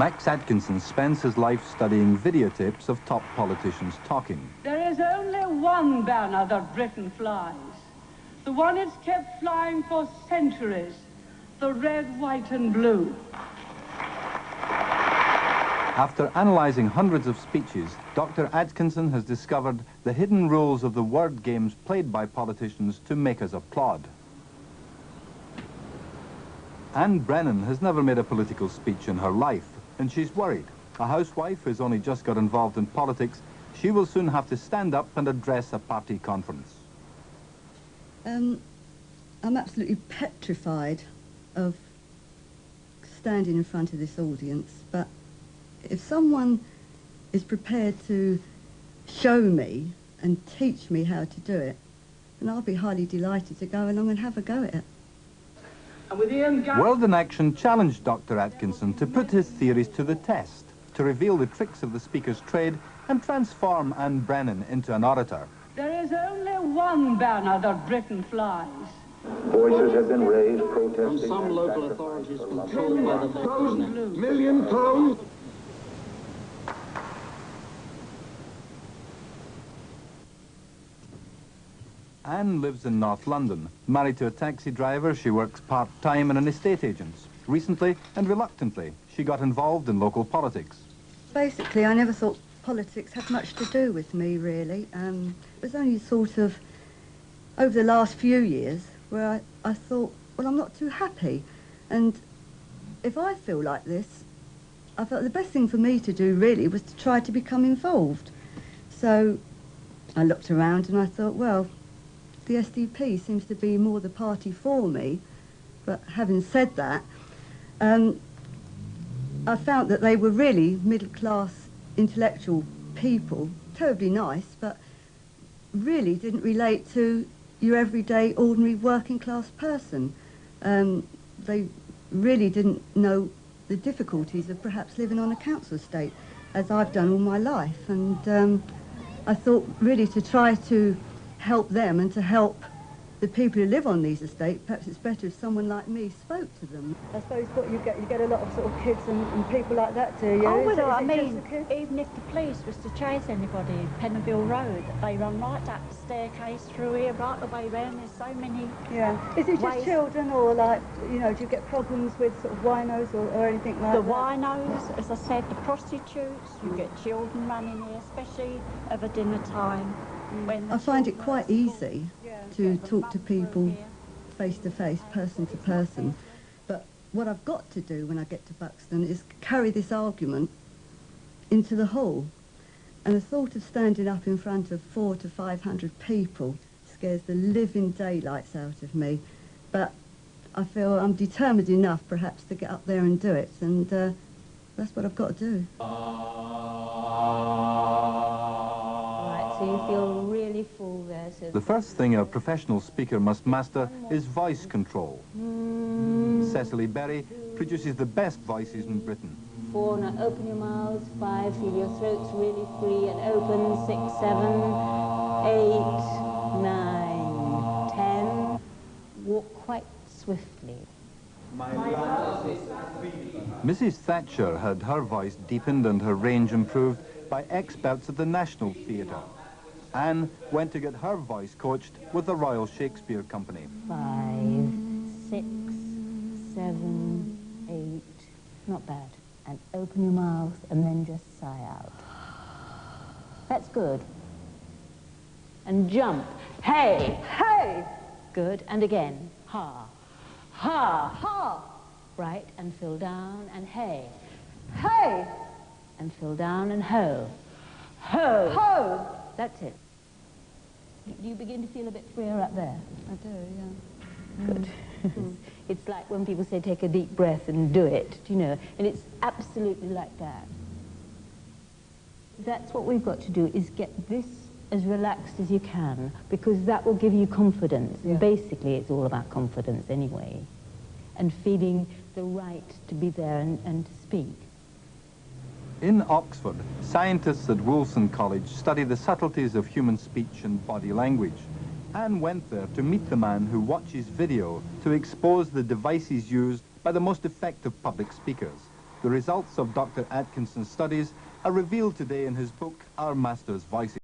Max Atkinson spends his life studying videotapes of top politicians talking. There is only one banner that Britain flies. The one it's kept flying for centuries. The red, white and blue. After analysing hundreds of speeches, Dr. Atkinson has discovered the hidden rules of the word games played by politicians to make us applaud. Ann Brennan has never made a political speech in her life, and she's worried. A housewife who's only just got involved in politics, she will soon have to stand up and address a party conference. I'm absolutely petrified of standing in front of this audience, but if someone is prepared to show me and teach me how to do it, then I'll be highly delighted to go along and have a go at it. World in Action challenged Dr. Atkinson to put his theories to the test, to reveal the tricks of the speaker's trade and transform Ann Brennan into an orator. There is only one banner that Britain flies. Voices have been raised protesting. Some local authorities controlled by the left. Million pounds. Anne lives in North London. Married to a taxi driver, she works part-time in an estate agent's. Recently and reluctantly, she got involved in local politics. Basically, I never thought politics had much to do with me, really. It was only sort of over the last few years where I thought, well, I'm not too happy. And if I feel like this, I felt the best thing for me to do, really, was to try to become involved. So I looked around and I thought, well, the SDP seems to be more the party for me. But having said that, I found that they were really middle-class intellectual people, terribly nice, but really didn't relate to your everyday, ordinary, working-class person. They really didn't know the difficulties of perhaps living on a council estate, as I've done all my life. And I thought really to try to help them and to help the people who live on these estates, perhaps it's better if someone like me spoke to them. I suppose what you get a lot of sort of kids and people like that, do you? Oh, well, I mean, even if the police was to chase anybody, Pentonville Road, they run right up the staircase through here, right the way round. There's so many. Yeah. Is it just children, or like, you know, do you get problems with sort of winos or anything like that? The winos, as I said, the prostitutes, you get children running here, especially over dinner time. I find it quite easy to talk to people face to face, person to person. But what I've got to do when I get to Buxton is carry this argument into the hall. And the thought of standing up in front of 400 to 500 people scares the living daylights out of me. But I feel I'm determined enough perhaps to get up there and do it. And that's what I've got to do. So you feel really full there. So the first thing a professional speaker must master is voice control. Cecily Berry produces the best voices in Britain. 4, now open your mouths. 5, feel your throats really free and open. 6, 7, 8, 9, 10. Walk quite swiftly. Mrs. Thatcher had her voice deepened and her range improved by experts at the National Theatre. Anne went to get her voice coached with the Royal Shakespeare Company. 5, 6, 7, 8. Not bad. And open your mouth and then just sigh out. That's good. And jump. Hey! Hey! Good. And again. Ha. Ha. Ha. Right. And fill down and hey. Hey! And fill down and ho. Ho. Ho. That's it. Do you begin to feel a bit freer up there? I do, yeah. Good. It's like when people say take a deep breath and do it, you know, and it's absolutely like that. That's what we've got to do, is get this as relaxed as you can, because that will give you confidence. Yeah. And basically it's all about confidence anyway, and feeling the right to be there and to speak. In Oxford, scientists at Wolfson College study the subtleties of human speech and body language. Anne went there to meet the man who watches video to expose the devices used by the most effective public speakers. The results of Dr. Atkinson's studies are revealed today in his book, Our Master's Voices.